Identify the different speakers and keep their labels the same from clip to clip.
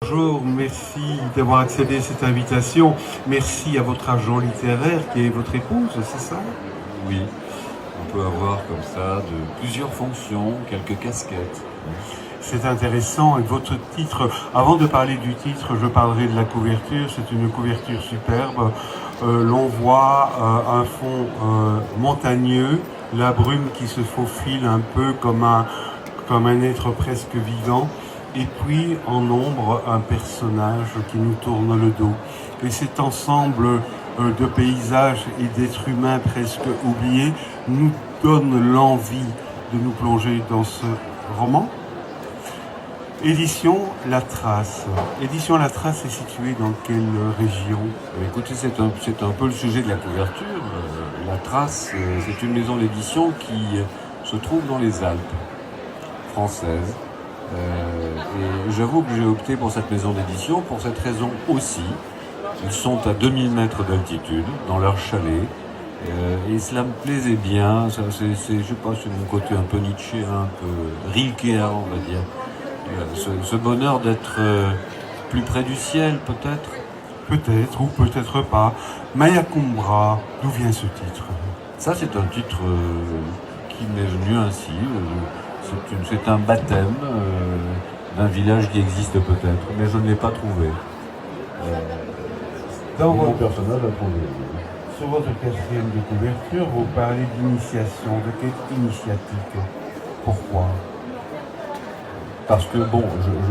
Speaker 1: Bonjour, merci d'avoir accepté cette invitation. Merci à votre agent littéraire qui est votre épouse, c'est ça?
Speaker 2: Oui, on peut avoir comme ça de plusieurs fonctions, quelques casquettes.
Speaker 1: C'est intéressant. Et votre titre, avant de parler du titre, je parlerai de la couverture. C'est une couverture superbe. L'on voit un fond montagneux, la brume qui se faufile un peu comme un être presque vivant. Et puis en ombre, un personnage qui nous tourne le dos. Et cet ensemble de paysages et d'êtres humains presque oubliés nous donne l'envie de nous plonger dans ce roman. Édition La Trace. Édition La Trace est située dans quelle région?
Speaker 2: Écoutez, c'est un peu le sujet de la couverture. La Trace, c'est une maison d'édition qui se trouve dans les Alpes françaises. Et j'avoue que j'ai opté pour cette maison d'édition pour cette raison aussi. Ils sont à 2000 mètres d'altitude dans leur chalet. Et cela me plaisait bien. Je sais pas, c'est mon côté un peu Nietzsche, un peu Rilkéen, on va dire. Ce bonheur d'être plus près du ciel, peut-être.
Speaker 1: Peut-être ou peut-être pas. Mayakumbra, d'où vient ce titre?
Speaker 2: Ça, c'est un titre qui m'est venu ainsi. C'est un baptême d'un village qui existe peut-être, mais je ne l'ai pas trouvé. Mon personnage l'a trouvé.
Speaker 1: Sur votre quatrième de couverture, vous parlez d'initiation. De quelle initiatique? Pourquoi?
Speaker 2: Parce que bon,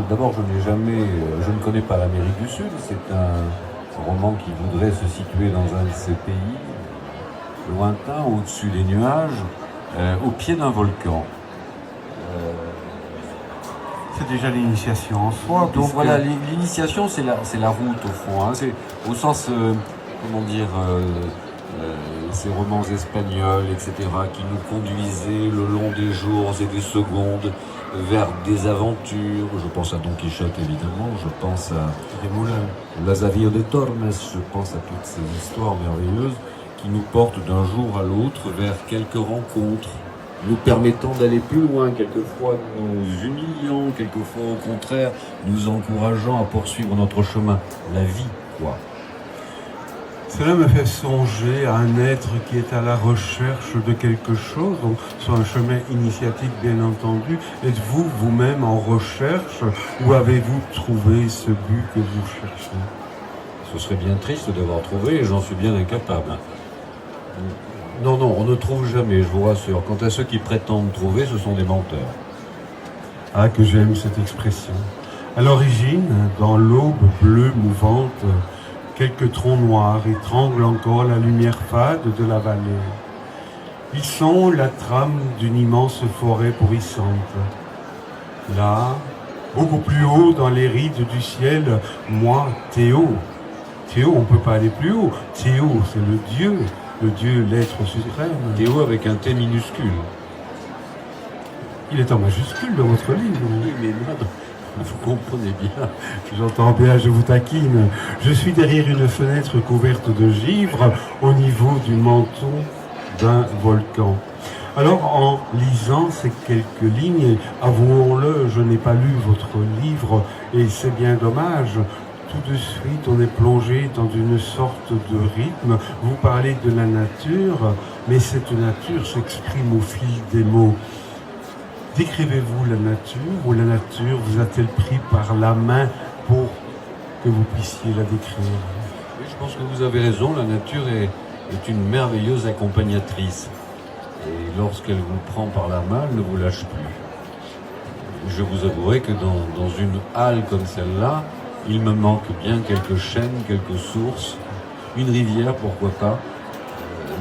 Speaker 2: d'abord je ne connais pas l'Amérique du Sud. C'est un roman qui voudrait se situer dans un de ces pays lointains, au-dessus des nuages, au pied d'un volcan.
Speaker 1: C'est déjà l'initiation en soi.
Speaker 2: Donc voilà, l'initiation c'est la route au fond. Hein. C'est au sens, comment dire, ces romans espagnols, etc., qui nous conduisaient le long des jours et des secondes vers des aventures. Je pense à Don Quichotte évidemment, je pense à Lazarillo de Tormes, je pense à toutes ces histoires merveilleuses qui nous portent d'un jour à l'autre vers quelques rencontres, nous permettant d'aller plus loin, quelquefois nous humiliant, quelquefois au contraire nous encourageant à poursuivre notre chemin. La vie, quoi.
Speaker 1: Cela me fait songer à un être qui est à la recherche de quelque chose, donc sur un chemin initiatique bien entendu. Êtes-vous vous-même en recherche ou avez-vous trouvé ce but que vous cherchez?
Speaker 2: Ce serait bien triste d'avoir trouvé et j'en suis bien incapable. Non, on ne trouve jamais, je vous rassure. Quant à ceux qui prétendent trouver, ce sont des menteurs.
Speaker 1: Ah, que j'aime cette expression. À l'origine, dans l'aube bleue mouvante, quelques troncs noirs étranglent encore la lumière fade de la vallée. Ils sont la trame d'une immense forêt pourrissante. Là, beaucoup plus haut dans les rides du ciel, moi, Théo, on ne peut pas aller plus haut. Théo, c'est le Dieu, l'être suprême.
Speaker 2: Théo avec un T minuscule.
Speaker 1: Il est en majuscule dans votre livre.
Speaker 2: Oui, mais là, vous comprenez bien.
Speaker 1: J'entends bien, je vous taquine. Je suis derrière une fenêtre couverte de givre au niveau du menton d'un volcan. Alors, en lisant ces quelques lignes, avouons-le, je n'ai pas lu votre livre et c'est bien dommage. Tout de suite, on est plongé dans une sorte de rythme. Vous parlez de la nature, mais cette nature s'exprime au fil des mots. Décrivez-vous la nature ou la nature vous a-t-elle pris par la main pour que vous puissiez la décrire?
Speaker 2: Oui, je pense que vous avez raison, la nature est une merveilleuse accompagnatrice. Et lorsqu'elle vous prend par la main, elle ne vous lâche plus. Je vous avouerai que dans une halle comme celle-là, Il me manque bien quelques chênes, quelques sources, une rivière, pourquoi pas.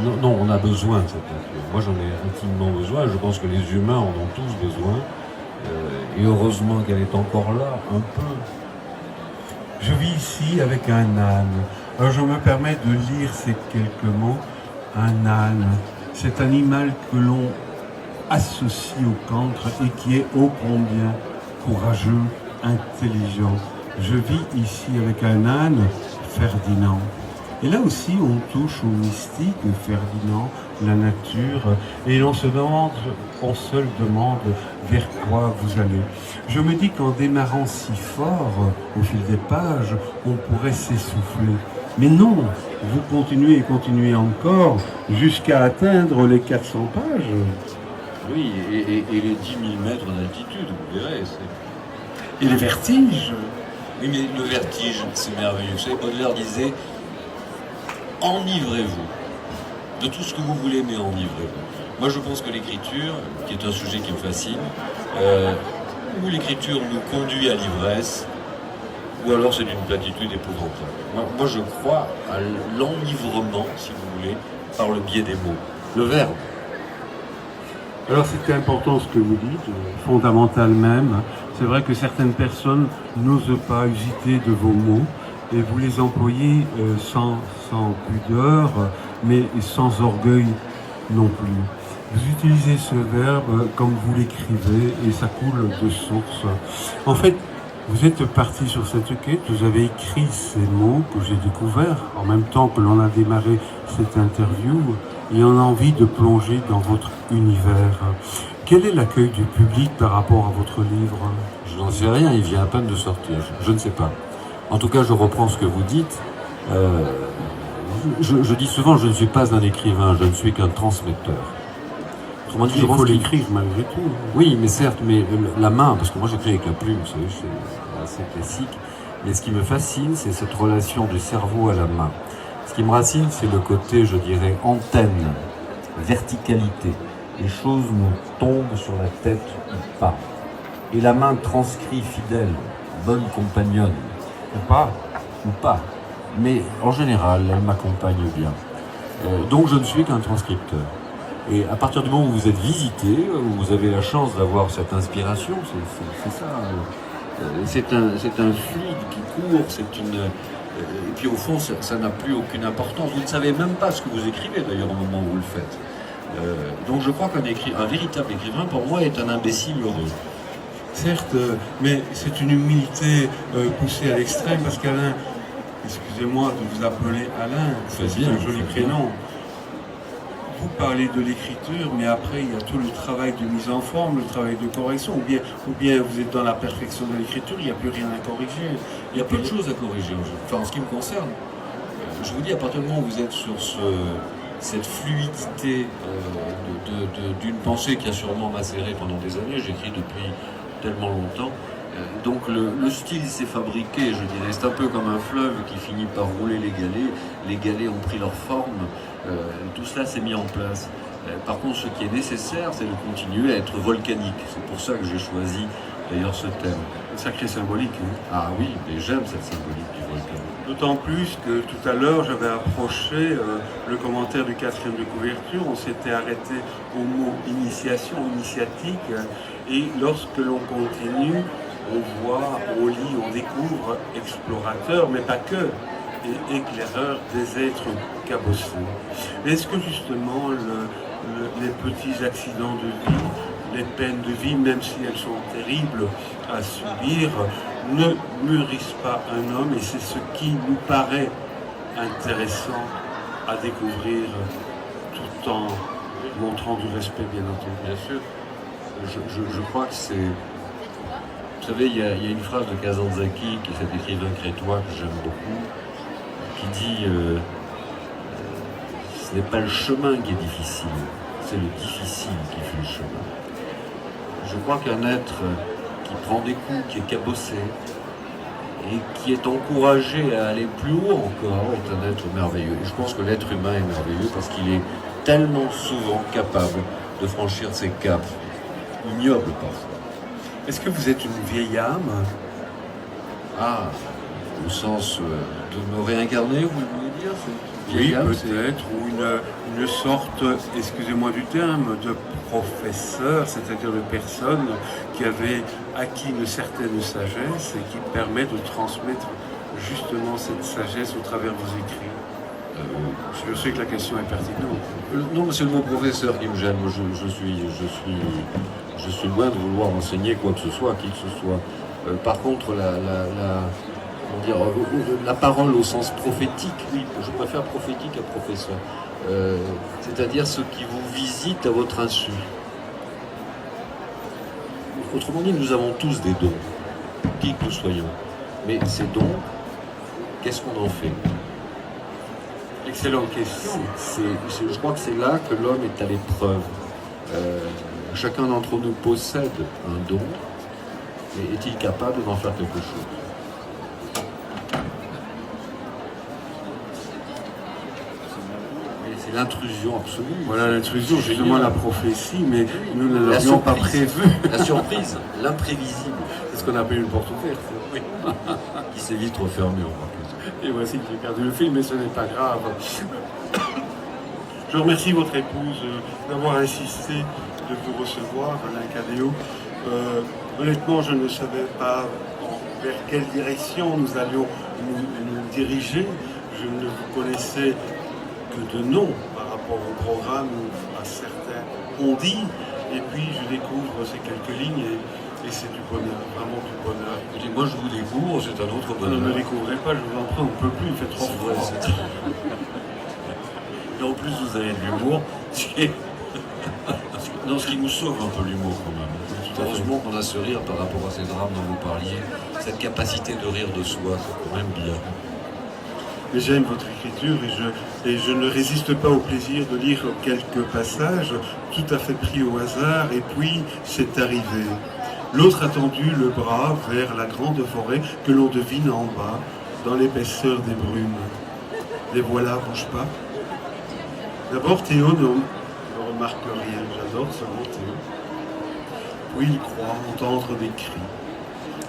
Speaker 2: Non, non, on a besoin de cette nature. Moi, j'en ai intimement besoin. Je pense que les humains en ont tous besoin. Et heureusement qu'elle est encore là, un peu.
Speaker 1: Je vis ici avec un âne. Alors je me permets de lire ces quelques mots. Un âne, cet animal que l'on associe au cancre et qui est ô combien courageux, intelligent. Je vis ici avec un âne, Ferdinand. Et là aussi, on touche au mystique, Ferdinand, la nature, et on se demande vers quoi vous allez. Je me dis qu'en démarrant si fort, au fil des pages, on pourrait s'essouffler. Mais non, vous continuez et continuez encore, jusqu'à atteindre les 400 pages.
Speaker 2: Oui, et les 10 000 mètres d'altitude, vous verrez.
Speaker 1: Et les vertiges.
Speaker 2: Oui, mais le vertige, c'est merveilleux. Vous savez, Baudelaire disait « Enivrez-vous de tout ce que vous voulez, mais enivrez-vous ». Moi, je pense que l'écriture, qui est un sujet qui me fascine, ou l'écriture nous conduit à l'ivresse, ou alors c'est d'une platitude épouvantable. Moi, je crois à l'enivrement, si vous voulez, par le biais des mots. Le verbe.
Speaker 1: Alors c'était important ce que vous dites, fondamental même. C'est vrai que certaines personnes n'osent pas usiter de vos mots et vous les employez sans pudeur, mais sans orgueil non plus. Vous utilisez ce verbe comme vous l'écrivez et ça coule de source. En fait, vous êtes parti sur cette quête, vous avez écrit ces mots que j'ai découverts en même temps que l'on a démarré cette interview et on a envie de plonger dans votre univers. Quel est l'accueil du public par rapport à votre livre?
Speaker 2: Je n'en sais rien, il vient à peine de sortir, je ne sais pas. En tout cas, je reprends ce que vous dites. Je dis souvent, je ne suis pas un écrivain, je ne suis qu'un transmetteur.
Speaker 1: Autrement dit, il faut l'écrire malgré tout.
Speaker 2: Oui, mais certes, mais la main, parce que moi j'écris avec la plume, vous savez, c'est assez classique. Mais ce qui me fascine, c'est cette relation du cerveau à la main. Ce qui me fascine, c'est le côté, je dirais, antenne, verticalité. Les choses nous tombent sur la tête ou pas. Et la main transcrit fidèle, bonne compagnonne, ou pas. Mais en général, elle m'accompagne bien. Donc je ne suis qu'un transcripteur. Et à partir du moment où vous êtes visité, où vous avez la chance d'avoir cette inspiration, c'est ça. C'est un fluide qui court, et puis au fond, ça n'a plus aucune importance. Vous ne savez même pas ce que vous écrivez d'ailleurs au moment où vous le faites. Donc je crois qu'un véritable écrivain, pour moi, est un imbécile heureux.
Speaker 1: Certes, mais c'est une humilité poussée à l'extrême parce qu'Alain, excusez-moi de vous appeler Alain, c'est un joli prénom. Vous parlez de l'écriture, mais après il y a tout le travail de mise en forme, le travail de correction, ou bien vous êtes dans la perfection de l'écriture, il n'y a plus rien à corriger.
Speaker 2: Il y a peu de choses à corriger, enfin en ce qui me concerne. Je vous dis, à partir du moment où vous êtes sur cette fluidité d'une pensée qui a sûrement macéré pendant des années, j'écris depuis tellement longtemps, donc le style s'est fabriqué, je dirais, c'est un peu comme un fleuve qui finit par rouler les galets ont pris leur forme, tout cela s'est mis en place. Par contre, ce qui est nécessaire, c'est de continuer à être volcanique. C'est pour ça que j'ai choisi d'ailleurs ce thème.
Speaker 1: Sacré symbolique. Hein.
Speaker 2: Ah oui, mais j'aime cette symbolique du volcan.
Speaker 1: D'autant plus que tout à l'heure, j'avais approché le commentaire du 4e de couverture, on s'était arrêté au mot initiation, initiatique, et lorsque l'on continue, on voit, on lit, on découvre explorateur, mais pas que, et éclaireur des êtres cabossés. Est-ce que justement les petits accidents de vie, les peines de vie, même si elles sont terribles à subir, ne mûrissent pas un homme, et c'est ce qui nous paraît intéressant à découvrir tout en montrant du respect, bien entendu.
Speaker 2: Bien sûr. Je crois que c'est... Vous savez, il y a une phrase de Kazantzakis, qui est cet écrivain crétois que j'aime beaucoup, qui dit ce n'est pas le chemin qui est difficile, c'est le difficile qui fait le chemin. Je crois qu'un être qui prend des coups, qui est cabossé, et qui est encouragé à aller plus haut encore, est un être merveilleux. Et je pense que l'être humain est merveilleux parce qu'il est tellement souvent capable de franchir ces caps ignobles parfois.
Speaker 1: Est-ce que vous êtes une vieille âme?
Speaker 2: Ah, au sens de me réincarner, vous voulez dire?
Speaker 1: Oui, peut-être, ou une sorte, excusez-moi du terme, de professeur, c'est-à-dire de personne qui avait acquis une certaine sagesse et qui permet de transmettre justement cette sagesse au travers de vos écrits. Je sais que la question est pertinente.
Speaker 2: Non, c'est le mot professeur qui me gêne. Moi, je suis loin de vouloir enseigner quoi que ce soit, qui que ce soit. Par contre, comment dire, la parole au sens prophétique, oui, je préfère prophétique à professeur. C'est-à-dire ceux qui vous visitent à votre insu. Autrement dit, nous avons tous des dons, qui que nous soyons. Mais ces dons, qu'est-ce qu'on en fait?
Speaker 1: Excellente question.
Speaker 2: Je crois que c'est là que l'homme est à l'épreuve. Chacun d'entre nous possède un don, mais est-il capable d'en faire quelque chose? C'est l'intrusion absolue.
Speaker 1: Voilà l'intrusion, justement la prophétie, mais nous ne l'avions pas prévu.
Speaker 2: La surprise, l'imprévisible.
Speaker 1: C'est ce qu'on appelle une porte ouverte.
Speaker 2: Oui. Qui s'est vite refermée en remarque.
Speaker 1: Et voici que j'ai perdu le fil, mais ce n'est pas grave. Je remercie votre épouse d'avoir insisté de vous recevoir, Alain Cadéot. Honnêtement, je ne savais pas vers quelle direction nous allions nous diriger. Je ne vous connaissais que de nom par rapport au programme, à certains on dit, et puis je découvre ces quelques lignes et c'est du bonheur, vraiment du bonheur.
Speaker 2: Écoutez, moi je vous découvre, c'est un autre bonheur.
Speaker 1: Ne me découvrez pas, je vous en prie, on ne peut plus, il fait trop froid.
Speaker 2: Et en plus vous avez de l'humour, ce qui nous sauve un peu l'humour quand même. Heureusement qu'on a ce rire par rapport à ces drames dont vous parliez, cette capacité de rire de soi, c'est quand même bien.
Speaker 1: Mais j'aime votre écriture et je ne résiste pas au plaisir de lire quelques passages tout à fait pris au hasard, et puis c'est arrivé. L'autre a tendu le bras vers la grande forêt que l'on devine en bas, dans l'épaisseur des brumes. Les voilà, bouge pas. D'abord Théo ne remarque rien, j'adore ce mot Théo. Puis il croit entendre des cris.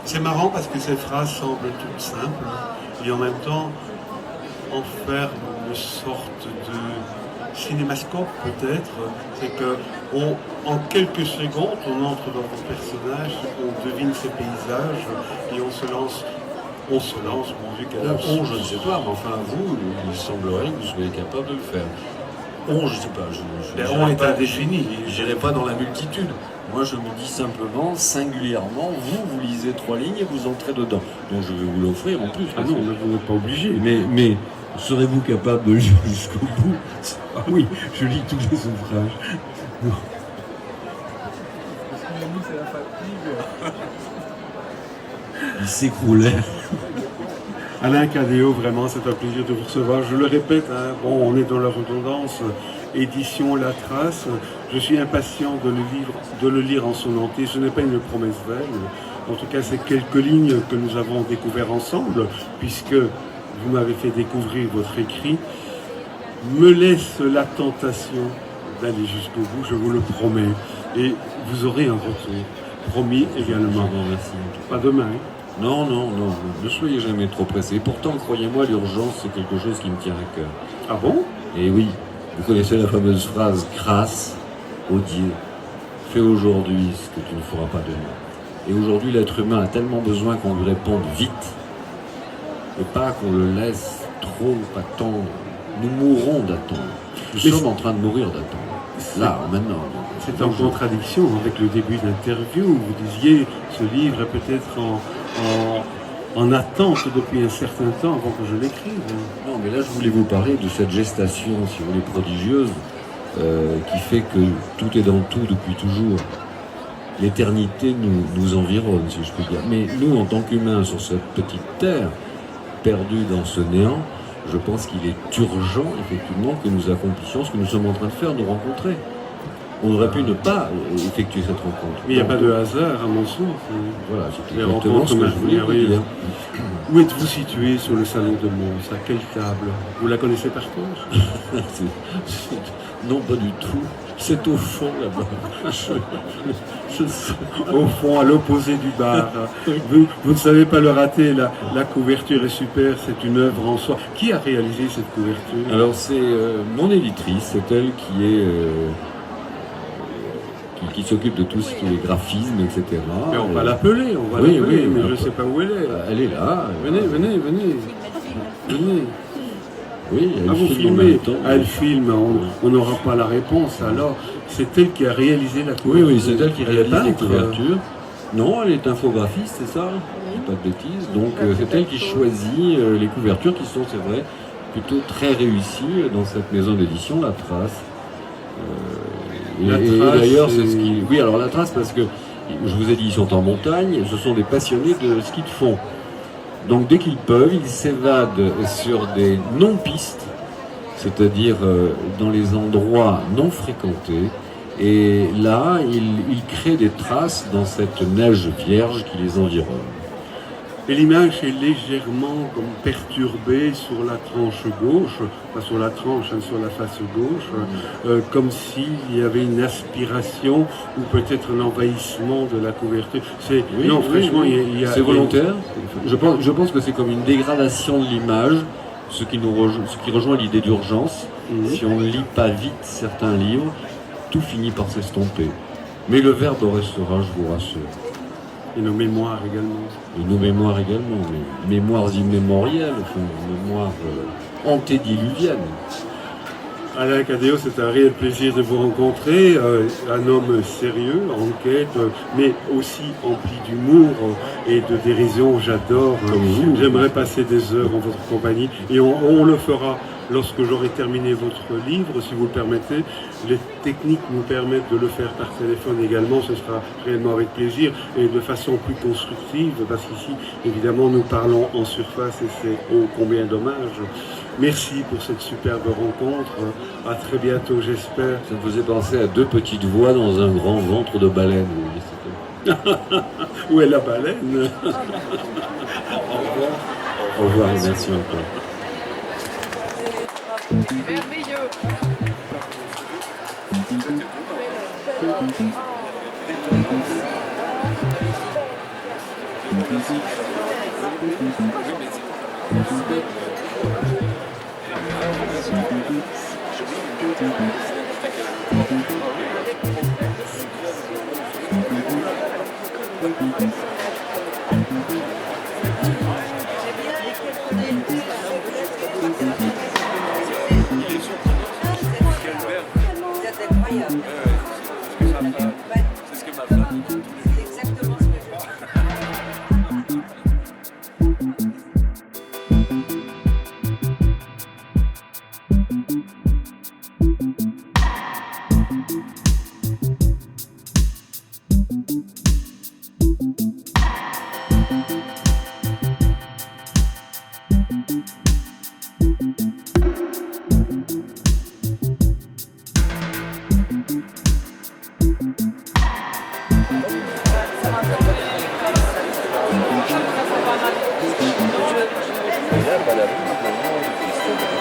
Speaker 1: C'est marrant parce que ces phrases semblent toutes simples et en même temps enferment une sorte de cinémascope peut-être. C'est que en quelques secondes on entre dans vos personnages, on devine ces paysages et on se lance, mon Dieu, quel absurde.
Speaker 2: Je ne sais pas, mais enfin vous, il semblerait que vous soyez capable de le faire. Je ne sais pas,
Speaker 1: on est indéfini.
Speaker 2: Je n'irai pas dans la multitude. Moi, je me dis simplement, singulièrement, vous lisez 3 lignes et vous entrez dedans. Donc, je vais vous l'offrir en plus.
Speaker 1: Ah non, vous n'êtes pas obligé.
Speaker 2: Mais serez-vous capable de lire jusqu'au bout?
Speaker 1: Ah oui, je lis tous les ouvrages. Non.
Speaker 2: Il s'écroulait.
Speaker 1: Alain Cadéot, vraiment, c'est un plaisir de vous recevoir. Je le répète, hein, bon, on est dans la redondance. Édition La Trace. Je suis impatient de le lire en son entier. Ce n'est pas une promesse vaine. En tout cas, c'est quelques lignes que nous avons découvert ensemble, puisque vous m'avez fait découvrir votre écrit. Me laisse la tentation d'aller jusqu'au bout, je vous le promets. Et vous aurez un retour. Promis également.
Speaker 2: Merci.
Speaker 1: Pas demain.
Speaker 2: Non, ne soyez jamais trop pressé. Et pourtant, croyez-moi, l'urgence, c'est quelque chose qui me tient à cœur.
Speaker 1: Ah bon?
Speaker 2: Et oui, vous connaissez la fameuse phrase « Grâce au Dieu, fais aujourd'hui ce que tu ne feras pas demain ». Et aujourd'hui, l'être humain a tellement besoin qu'on lui réponde vite, et pas qu'on le laisse trop attendre. Nous mourrons d'attendre. Nous sommes en train de mourir d'attendre. Là, maintenant.
Speaker 1: C'est en contradiction avec le début d'interview. Vous disiez, ce livre est peut-être en attente depuis un certain temps avant que je l'écrive.
Speaker 2: Non, mais là, je voulais vous parler de cette gestation, si vous voulez, prodigieuse, qui fait que tout est dans tout depuis toujours. L'éternité nous environne, si je puis dire. Mais nous, en tant qu'humains, sur cette petite terre, perdue dans ce néant, je pense qu'il est urgent, effectivement, que nous accomplissions ce que nous sommes en train de faire, nous rencontrer. On aurait pu ne pas effectuer cette rencontre.
Speaker 1: Mais il n'y a pas de hasard, à mon sens.
Speaker 2: Voilà, c'est exactement ce que je voulais vous dire.
Speaker 1: Où êtes-vous situé sur le salon de Mons? À quelle table? Vous la connaissez par cœur?
Speaker 2: Non, pas du tout. C'est au fond là-bas.
Speaker 1: Au fond, à l'opposé du bar. Vous ne savez pas le rater, la couverture est super, c'est une œuvre en soi. Qui a réalisé cette couverture?
Speaker 2: Alors c'est mon éditrice, c'est elle qui est qui s'occupe de tout ce qui est graphisme, etc.
Speaker 1: Mais on va l'appeler,
Speaker 2: Oui,
Speaker 1: mais je ne sais pas où elle est.
Speaker 2: Elle est là.
Speaker 1: Venez.
Speaker 2: Oui, elle
Speaker 1: vous
Speaker 2: filme en
Speaker 1: filmez.
Speaker 2: même temps.
Speaker 1: Elle filme, on n'aura pas la réponse. Alors, c'est elle qui a réalisé la couverture.
Speaker 2: Oui, c'est elle qui réalise les
Speaker 1: peintre.
Speaker 2: couvertures. Non, elle est infographiste, c'est ça? Je dis pas de bêtises. Donc c'est elle qui choisit les couvertures qui sont, c'est vrai, plutôt très réussies dans cette maison d'édition, La Trace. Et d'ailleurs, c'est ce qui... Oui, alors La Trace, parce que, je vous ai dit, ils sont en montagne, ce sont des passionnés de ski de fond. Donc dès qu'ils peuvent, ils s'évadent sur des non-pistes, c'est-à-dire dans les endroits non fréquentés. Et là, ils créent des traces dans cette neige vierge qui les environne.
Speaker 1: Et l'image est légèrement comme perturbée sur la tranche gauche, pas sur la tranche, hein, sur la face gauche, comme s'il y avait une aspiration ou peut-être un envahissement de la couverture. Franchement, il y a...
Speaker 2: C'est volontaire. Je pense que c'est comme une dégradation de l'image, ce qui rejoint l'idée d'urgence. Si on ne lit pas vite certains livres, tout finit par s'estomper. Mais le verbe restera, je vous rassure.
Speaker 1: Et nos mémoires également.
Speaker 2: Et nos mémoires également, mais mémoires immémorielles, enfin, mémoires antédiluviennes.
Speaker 1: Alain Cadéot, c'est un réel plaisir de vous rencontrer, un homme sérieux, en quête, mais aussi empli d'humour et de dérision. J'adore. J'aimerais passer des heures en votre compagnie et on le fera lorsque j'aurai terminé votre livre, si vous le permettez. Les techniques nous permettent de le faire par téléphone également, ce sera réellement avec plaisir et de façon plus constructive, parce qu'ici, évidemment, nous parlons en surface et c'est ô combien dommage. Merci pour cette superbe rencontre. À très bientôt, j'espère.
Speaker 2: Ça me faisait penser à deux petites voix dans un grand ventre de baleine.
Speaker 1: Où est la baleine?
Speaker 2: Au revoir et merci encore.
Speaker 3: Merveilleux.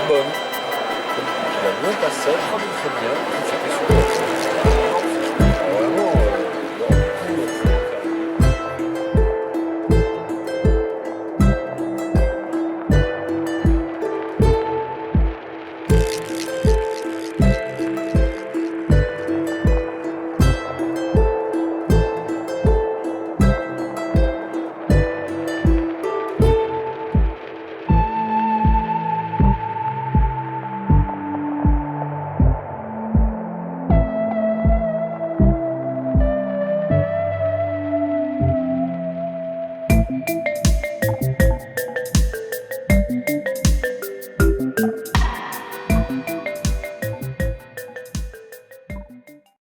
Speaker 2: Bonne. Je la vois passer, très bien, c'était super.